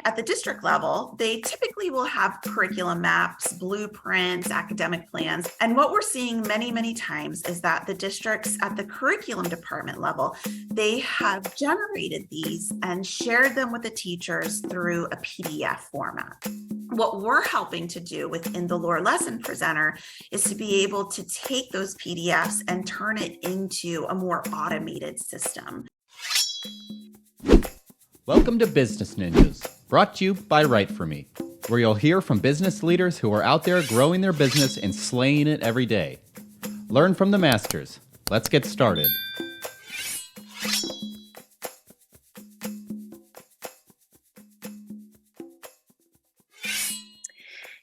at the district level, they typically will have curriculum maps, blueprints, academic plans. And what we're seeing many, many times is that the districts at the curriculum department level, they have generated these and shared them with the teachers through a PDF format. What we're helping to do within the Lore Lesson Presenter is to be able to take those PDFs and turn it into a more automated system. Welcome to Business Ninjas, brought to you by WriteForMe, where you'll hear from business leaders who are out there growing their business and slaying it every day. Learn from the masters. Let's get started.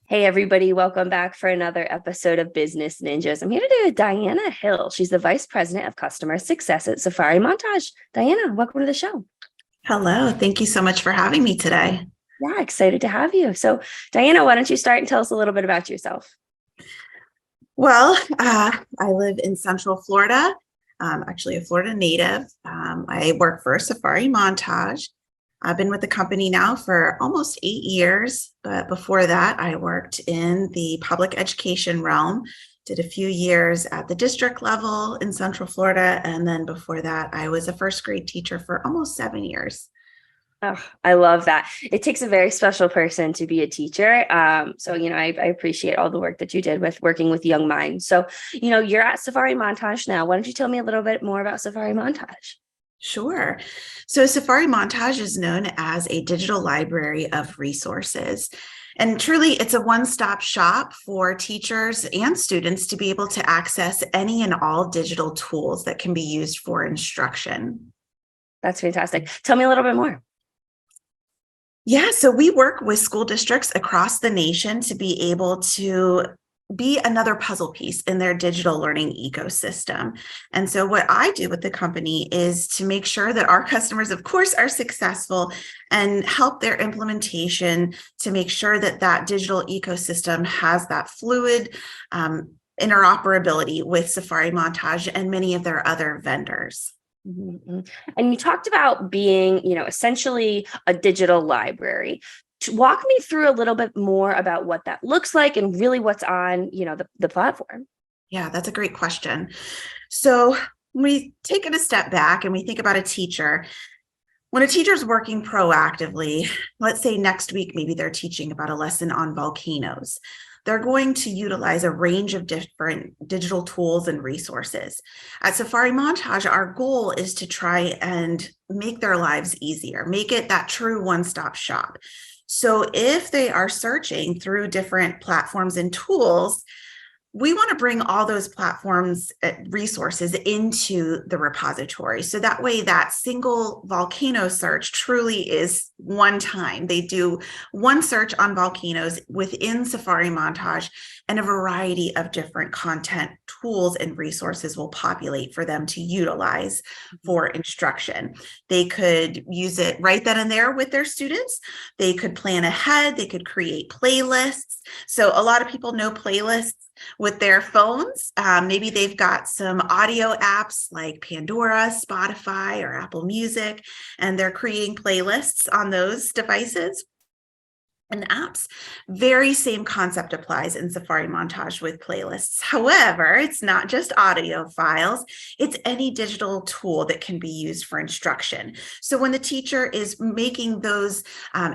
Hey everybody, welcome back for another episode of Business Ninjas. I'm here today with Diana Hill. She's the Vice President of Customer Success at SAFARI Montage. Diana, welcome to the show. Hello, thank you so much for having me today. Yeah, excited to have you. So Diana, why don't you start and tell us a little bit about yourself? Well, I live in Central Florida. I'm actually a Florida native. I work for SAFARI Montage. I've been with the company now for almost 8 years, but before that, I worked in the public education realm, did a few years at the district level in Central Florida, and then before that, I was a first grade teacher for almost 7 years. Oh, I love that. It takes a very special person to be a teacher. So, I appreciate all the work that you did with working with young minds. So, you're at SAFARI Montage now. Why don't you tell me a little bit more about SAFARI Montage? Sure. So SAFARI Montage is known as a digital library of resources. And truly, it's a one-stop shop for teachers and students to be able to access any and all digital tools that can be used for instruction. That's fantastic. Tell me a little bit more. Yeah, so we work with school districts across the nation to be able to be another puzzle piece in their digital learning ecosystem. And so what I do with the company is to make sure that our customers, of course, are successful and help their implementation to make sure that that digital ecosystem has that fluid interoperability with SAFARI Montage and many of their other vendors. Mm-hmm. And you talked about being, essentially a digital library. Walk me through a little bit more about what that looks like and really what's on, the platform. Yeah, that's a great question. So when we take it a step back and we think about a teacher, when a teacher is working proactively, let's say next week, maybe they're teaching about a lesson on volcanoes. They're going to utilize a range of different digital tools and resources. At SAFARI Montage, our goal is to try and make their lives easier, make it that true one-stop shop. So if they are searching through different platforms and tools, we want to bring all those platforms resources into the repository. So that way that single volcano search truly is one time. They do one search on volcanoes within SAFARI Montage, and a variety of different content tools and resources will populate for them to utilize for instruction. They could use it right then and there with their students. They could plan ahead. They could create playlists. So a lot of people know playlists with their phones. Maybe they've got some audio apps like Pandora, Spotify, or Apple Music, and they're creating playlists on those devices and apps. Very same concept applies in SAFARI Montage with playlists. However, it's not just audio files, it's any digital tool that can be used for instruction. So when the teacher is making those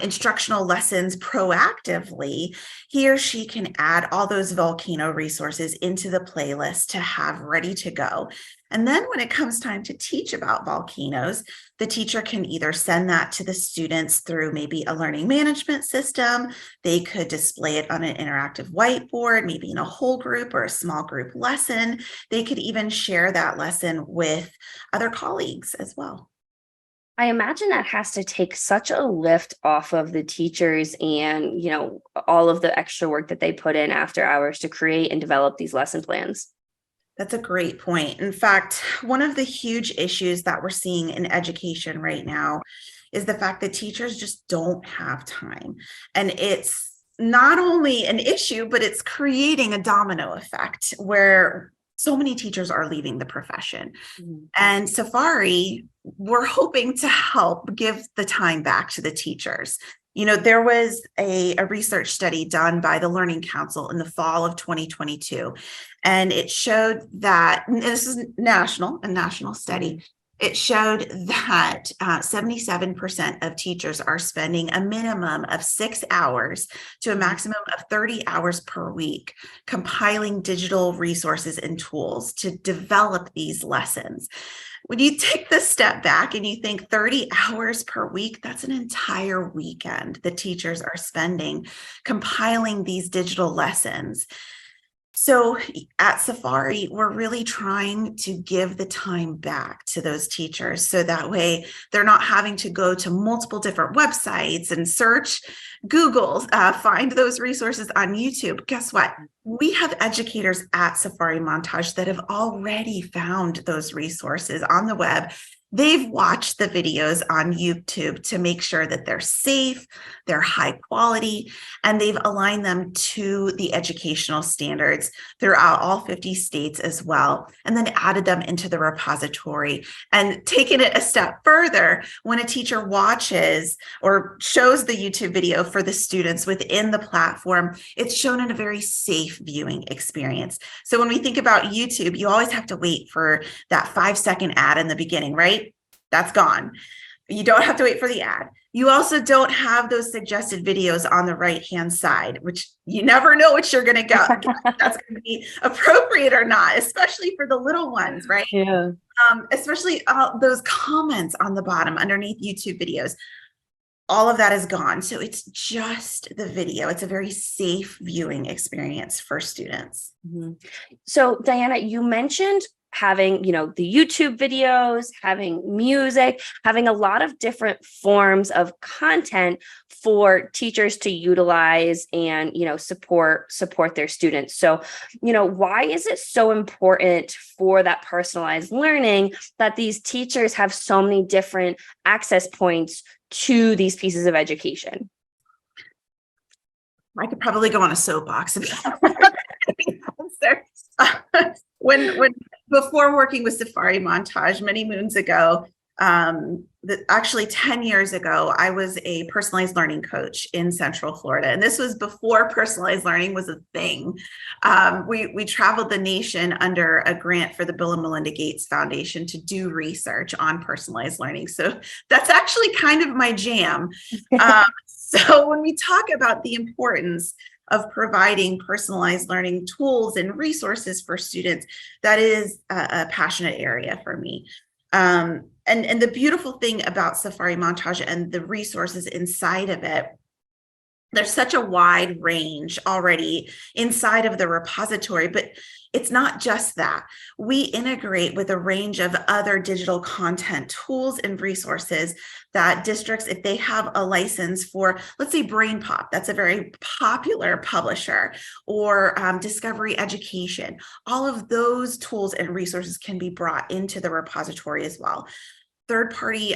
instructional lessons proactively, he or she can add all those volcano resources into the playlist to have ready to go. And then when it comes time to teach about volcanoes, the teacher can either send that to the students through maybe a learning management system. They could display it on an interactive whiteboard, maybe in a whole group or a small group lesson. They could even share that lesson with other colleagues as well. I imagine that has to take such a lift off of the teachers and, all of the extra work that they put in after hours to create and develop these lesson plans. That's a great point. In fact, one of the huge issues that we're seeing in education right now is the fact that teachers just don't have time. And it's not only an issue, but it's creating a domino effect where so many teachers are leaving the profession. And Safari, we're hoping to help give the time back to the teachers. There was a research study done by the Learning Council in the fall of 2022, and it showed that, and this is a national study, it showed that 77% of teachers are spending a minimum of 6 hours to a maximum of 30 hours per week compiling digital resources and tools to develop these lessons. When you take the step back and you think 30 hours per week, that's an entire weekend the teachers are spending compiling these digital lessons. So at Safari, we're really trying to give the time back to those teachers so that way they're not having to go to multiple different websites and search Google, find those resources on YouTube. Guess what? We have educators at Safari Montage that have already found those resources on the web. They've watched the videos on YouTube to make sure that they're safe, they're high quality, and they've aligned them to the educational standards throughout all 50 states as well, and then added them into the repository and taken it a step further. When a teacher watches or shows the YouTube video for the students within the platform, it's shown in a very safe viewing experience. So when we think about YouTube, you always have to wait for that 5-second ad in the beginning, right? That's gone. You don't have to wait for the ad. You also don't have those suggested videos on the right-hand side, which you never know which you're going to go. That's going to be appropriate or not, especially for the little ones, right? Yeah. Especially those comments on the bottom underneath YouTube videos. All of that is gone. So it's just the video. It's a very safe viewing experience for students. So Diana, you mentioned having, the YouTube videos, having music, having a lot of different forms of content for teachers to utilize and, support their students. So, why is it so important for that personalized learning that these teachers have so many different access points to these pieces of education? I could probably go on a soapbox about when before working with Safari Montage many moons ago, actually 10 years ago, I was a personalized learning coach in Central Florida. And this was before personalized learning was a thing. We traveled the nation under a grant for the Bill and Melinda Gates Foundation to do research on personalized learning. So that's actually kind of my jam. So when we talk about the importance of providing personalized learning tools and resources for students, that is a passionate area for me. And the beautiful thing about Safari Montage and the resources inside of it, there's such a wide range already inside of the repository, but it's not just that. We integrate with a range of other digital content tools and resources that districts, if they have a license for, let's say BrainPop, that's a very popular publisher, or Discovery Education, all of those tools and resources can be brought into the repository as well. Third-party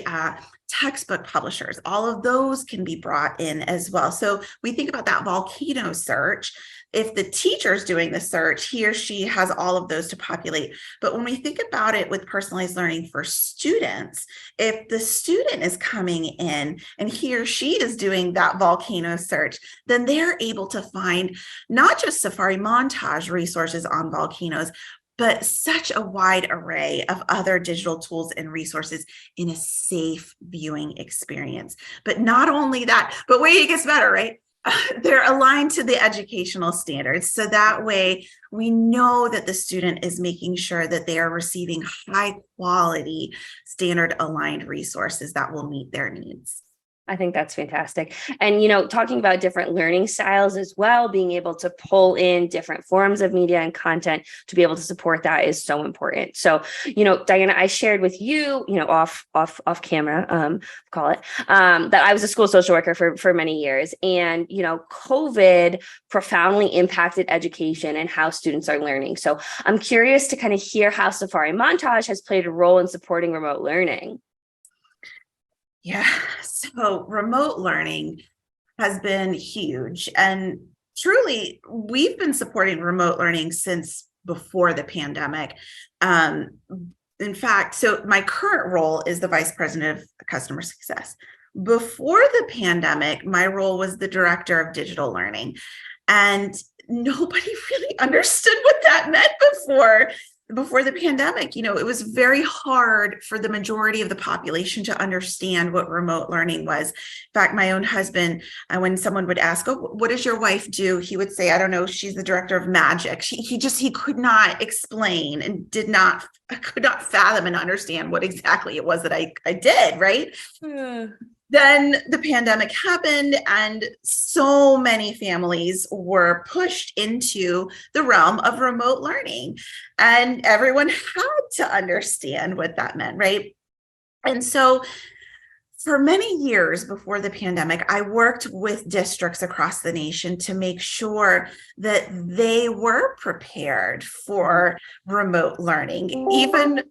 textbook publishers, all of those can be brought in as well. So we think about that volcano search. If the teacher's doing the search, he or she has all of those to populate. But when we think about it with personalized learning for students, if the student is coming in and he or she is doing that volcano search, then they're able to find not just Safari Montage resources on volcanoes, but such a wide array of other digital tools and resources in a safe viewing experience. But not only that, but wait, it gets better, right? They're aligned to the educational standards. So that way we know that the student is making sure that they are receiving high quality standard aligned resources that will meet their needs. I think that's fantastic. And, talking about different learning styles as well, being able to pull in different forms of media and content to be able to support that is so important. So, Diana, I shared with you, off camera, call it, that I was a school social worker for many years. And, COVID profoundly impacted education and how students are learning. So I'm curious to kind of hear how Safari Montage has played a role in supporting remote learning. Yeah, so remote learning has been huge, and truly we've been supporting remote learning since before the pandemic. In fact, so my current role is the Vice President of Customer Success. Before the pandemic, my role was the Director of Digital Learning. And nobody really understood what that meant before the pandemic. It was very hard for the majority of the population to understand what remote learning was. In fact, my own husband, when someone would ask, "Oh, what does your wife do?" He would say, "I don't know, she's the director of magic." He could not explain and could not fathom and understand what exactly it was that I did, right? Then the pandemic happened, and so many families were pushed into the realm of remote learning, and everyone had to understand what that meant, right? And so for many years before the pandemic, I worked with districts across the nation to make sure that they were prepared for remote learning, even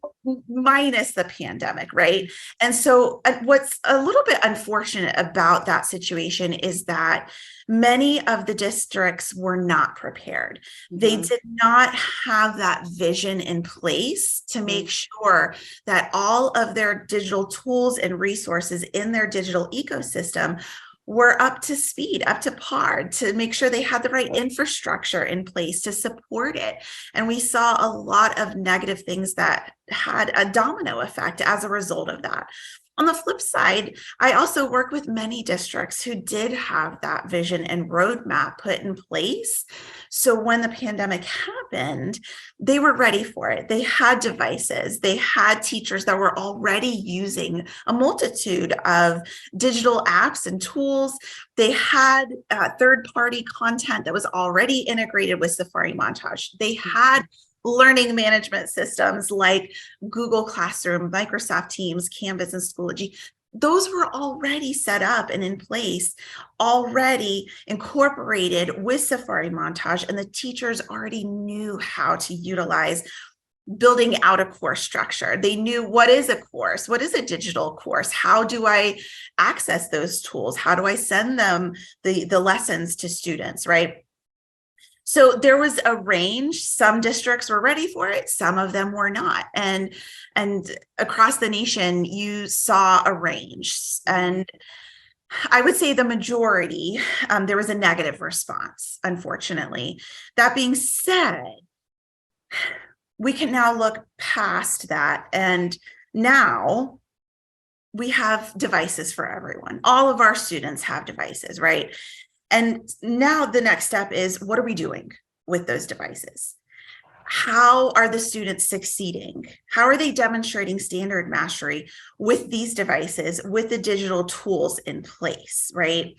minus the pandemic, right? And so what's a little bit unfortunate about that situation is that many of the districts were not prepared. They did not have that vision in place to make sure that all of their digital tools and resources in their digital ecosystem were up to speed, up to par, to make sure they had the right infrastructure in place to support it. And we saw a lot of negative things that had a domino effect as a result of that. On the flip side, I also work with many districts who did have that vision and roadmap put in place. So when the pandemic happened, they were ready for it. They had devices. They had teachers that were already using a multitude of digital apps and tools. They had third-party content that was already integrated with Safari Montage. They had learning management systems like Google Classroom, Microsoft Teams, Canvas, and Schoology. Those were already set up and in place, already incorporated with Safari Montage, and the teachers already knew how to utilize building out a course structure. They knew what is a course, what is a digital course, how do I access those tools, how do I send them the lessons to students, right? So there was a range. Some districts were ready for it, some of them were not. And across the nation, you saw a range. And I would say the majority, there was a negative response, unfortunately. That being said, we can now look past that. And now we have devices for everyone. All of our students have devices, right? And now the next step is, what are we doing with those devices? How are the students succeeding? How are they demonstrating standard mastery with these devices, with the digital tools in place, right?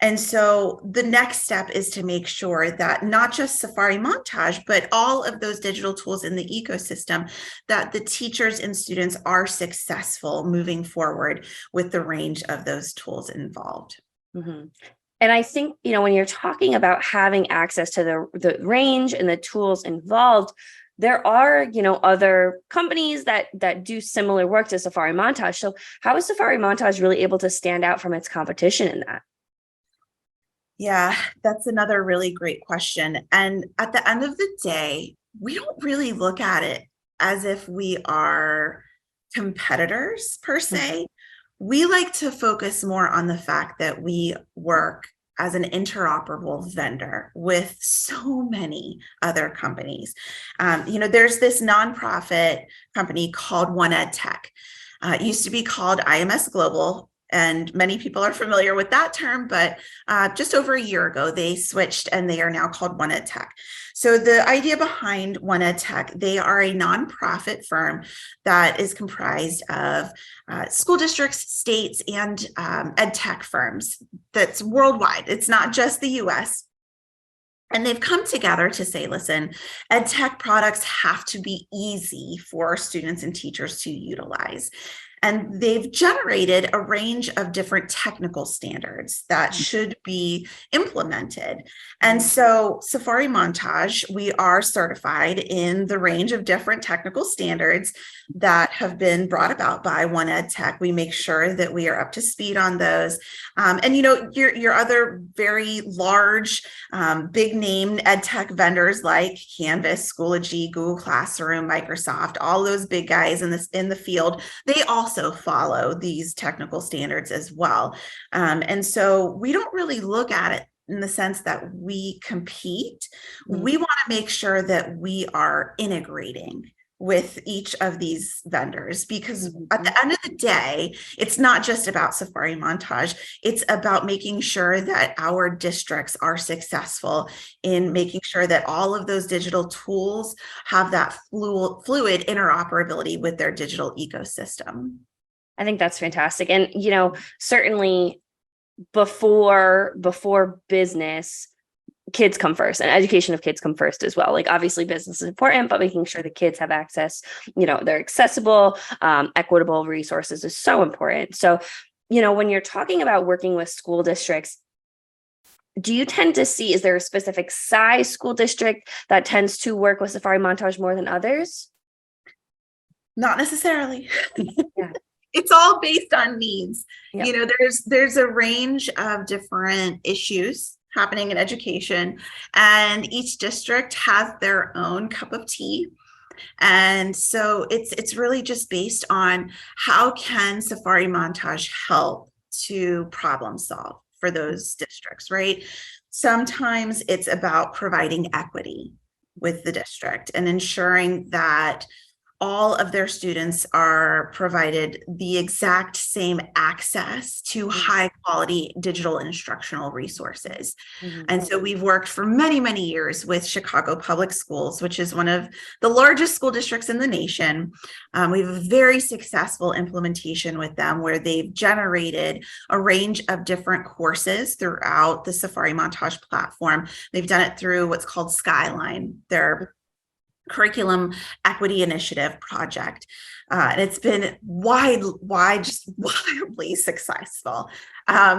And so the next step is to make sure that not just Safari Montage, but all of those digital tools in the ecosystem, that the teachers and students are successful moving forward with the range of those tools involved. Mm-hmm. And I think, when you're talking about having access to the range and the tools involved, there are, other companies that do similar work to Safari Montage. So how is Safari Montage really able to stand out from its competition in that? Yeah, that's another really great question. And at the end of the day, we don't really look at it as if we are competitors per se. We like to focus more on the fact that we work as an interoperable vendor with so many other companies. There's this nonprofit company called One Ed Tech. It used to be called IMS Global, and many people are familiar with that term, but just over a year ago, they switched and they are now called One Ed Tech. So the idea behind One Ed Tech, they are a nonprofit firm that is comprised of school districts, states, and ed tech firms that's worldwide. It's not just the US. And they've come together to say, listen, ed tech products have to be easy for students and teachers to utilize. And they've generated a range of different technical standards that should be implemented. And so Safari Montage, we are certified in the range of different technical standards that have been brought about by One Ed Tech. We make sure that we are up to speed on those. And your other very large, big name ed tech vendors like Canvas, Schoology, Google Classroom, Microsoft, all those big guys in the field, they also follow these technical standards as well. And so we don't really look at it in the sense that we compete. We want to make sure that we are integrating with each of these vendors, because at the end of the day, it's not just about Safari Montage. It's about making sure that our districts are successful in making sure that all of those digital tools have that fluid interoperability with their digital ecosystem. I think that's fantastic. And, certainly before business, kids come first, and education of kids come first as well. Like, obviously business is important, but making sure the kids have access, they're accessible, equitable resources is so important. So, when you're talking about working with school districts, do you tend to see, is there a specific size school district that tends to work with Safari Montage more than others? Not necessarily. Yeah. It's all based on needs. Yep. There's a range of different issues happening in education, and each district has their own cup of tea. And so it's really just based on how can Safari Montage help to problem solve for those districts, right? Sometimes it's about providing equity with the district and ensuring that all of their students are provided the exact same access to high quality digital instructional resources. And so we've worked for many, many years with Chicago Public Schools, which is one of the largest school districts in the nation. We have a very successful implementation with them where they've generated a range of different courses throughout the Safari Montage platform. They've done it through what's called Skyline, their curriculum equity initiative project. And it's been just wildly successful.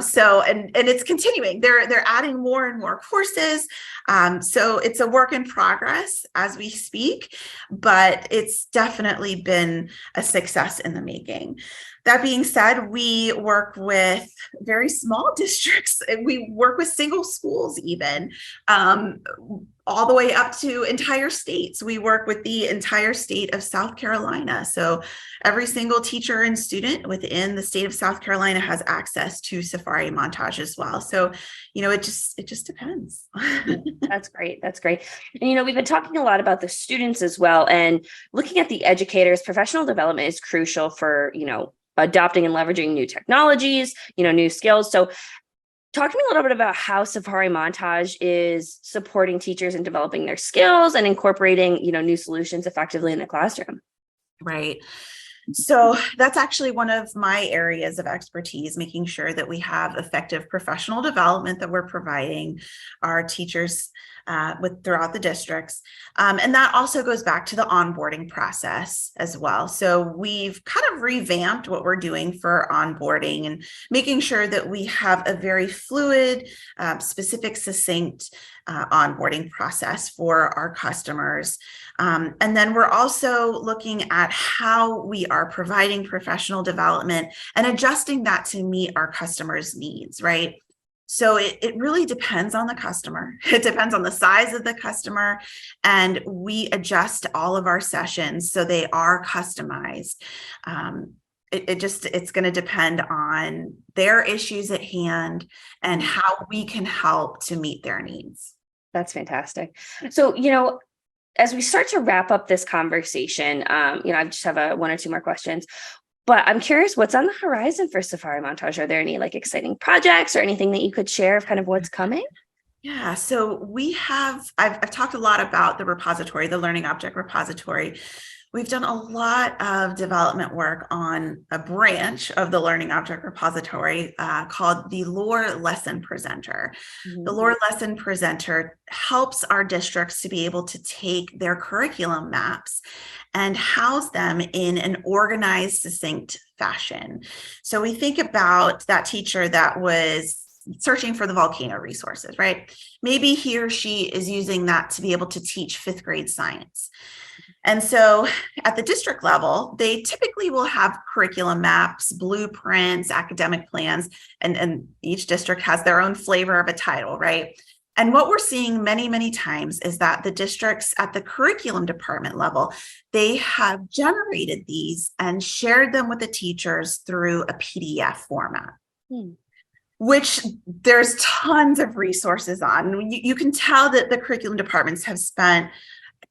So it's continuing. They're adding more and more courses. So it's a work in progress as we speak, but it's definitely been a success in the making. That being said, we work with very small districts. We work with single schools even, all the way up to entire states. We work with the entire state of South Carolina. So every single teacher and student within the state of South Carolina has access to Safari Montage as well. So, it just depends. That's great. That's great. And, we've been talking a lot about the students as well, and looking at the educators. Professional development is crucial for, adopting and leveraging new technologies, new skills. So talk to me a little bit about how Safari Montage is supporting teachers in developing their skills and incorporating, new solutions effectively in the classroom. Right. So that's actually one of my areas of expertise, making sure that we have effective professional development that we're providing our teachers throughout the districts. And that also goes back to the onboarding process as well. So we've kind of revamped what we're doing for onboarding and making sure that we have a very fluid, specific, succinct onboarding process for our customers. And then we're also looking at how we are providing professional development and adjusting that to meet our customers' needs, right? So it really depends on the customer. It depends on the size of the customer, and we adjust all of our sessions so they are customized. It's going to depend on their issues at hand and how we can help to meet their needs. That's fantastic. So, as we start to wrap up this conversation, I just have one or two more questions. But I'm curious, what's on the horizon for Safari Montage? Are there any exciting projects or anything that you could share of kind of what's coming? Yeah, so I've talked a lot about the repository, the Learning Object Repository. We've done a lot of development work on a branch of the Learning Object Repository called the Lore Lesson Presenter. The Lore Lesson Presenter helps our districts to be able to take their curriculum maps and house them in an organized, succinct fashion. So we think about that teacher that was searching for the volcano resources, right? Maybe he or she is using that to be able to teach fifth grade science. And so at the district level, they typically will have curriculum maps, blueprints, academic plans, and each district has their own flavor of a title, right? And what we're seeing many, many times is that the districts at the curriculum department level, they have generated these and shared them with the teachers through a PDF format. Which there's tons of resources on. You can tell that the curriculum departments have spent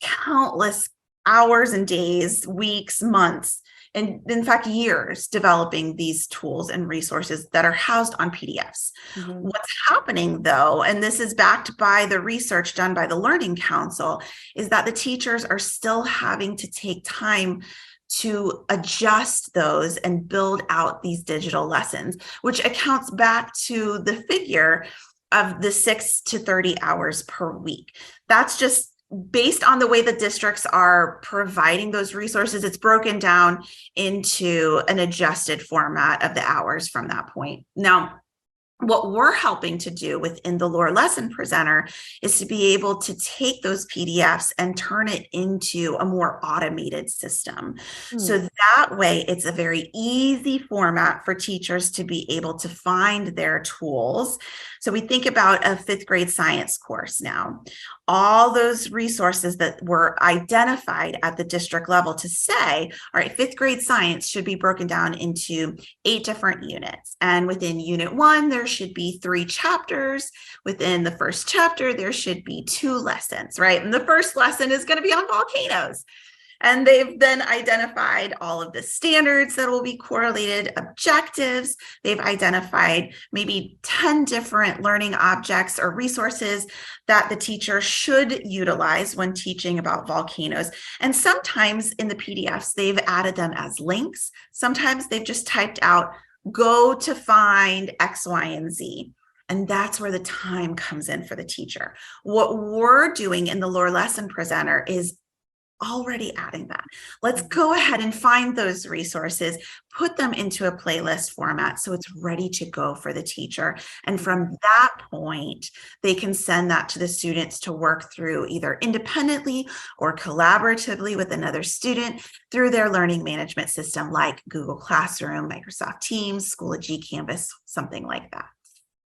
countless hours and days, weeks, months, and in fact, years developing these tools and resources that are housed on PDFs. What's happening though, and this is backed by the research done by the Learning Council, is that the teachers are still having to take time to adjust those and build out these digital lessons, which accounts back to the figure of the 6 to 30 hours per week. That's just based on the way the districts are providing those resources. It's broken down into an adjusted format of the hours from that point. Now, what we're helping to do within the Lore Lesson Presenter is to be able to take those PDFs and turn it into a more automated system. So that way, it's a very easy format for teachers to be able to find their tools. So we think about a fifth grade science course now. All those resources that were identified at the district level to say, all right, fifth grade science should be broken down into 8 different units. And within unit 1, there should be 3 chapters. Within the first chapter, there should be 2 lessons, right? And the first lesson is going to be on volcanoes. And they've then identified all of the standards that will be correlated, objectives. They've identified maybe 10 different learning objects or resources that the teacher should utilize when teaching about volcanoes. And sometimes in the PDFs, they've added them as links. Sometimes they've just typed out, go to find X, Y, and Z. And that's where the time comes in for the teacher. What we're doing in the Lore Lesson Presenter is already adding that. Let's go ahead and find those resources, put them into a playlist format so it's ready to go for the teacher. And from that point, they can send that to the students to work through either independently or collaboratively with another student through their learning management system like Google Classroom, Microsoft Teams, Schoology Canvas, something like that.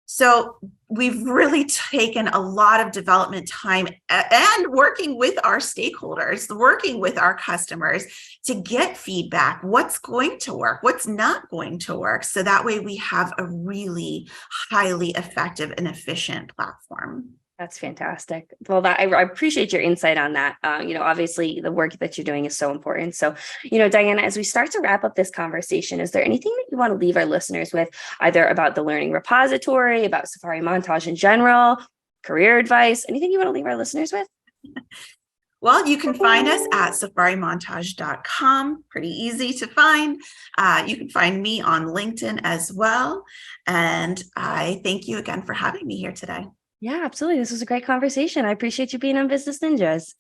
So we've really taken a lot of development time and working with our stakeholders, working with our customers to get feedback, what's going to work, what's not going to work. So that way we have a really highly effective and efficient platform. That's fantastic. Well, I appreciate your insight on that. Obviously the work that you're doing is so important. So, Diana, as we start to wrap up this conversation, is there anything that you want to leave our listeners with, either about the Learning Repository, about SAFARI Montage in general, career advice, anything you want to leave our listeners with? Well, you can find us at safarimontage.com. Pretty easy to find. You can find me on LinkedIn as well. And I thank you again for having me here today. Yeah, absolutely. This was a great conversation. I appreciate you being on Business Ninjas.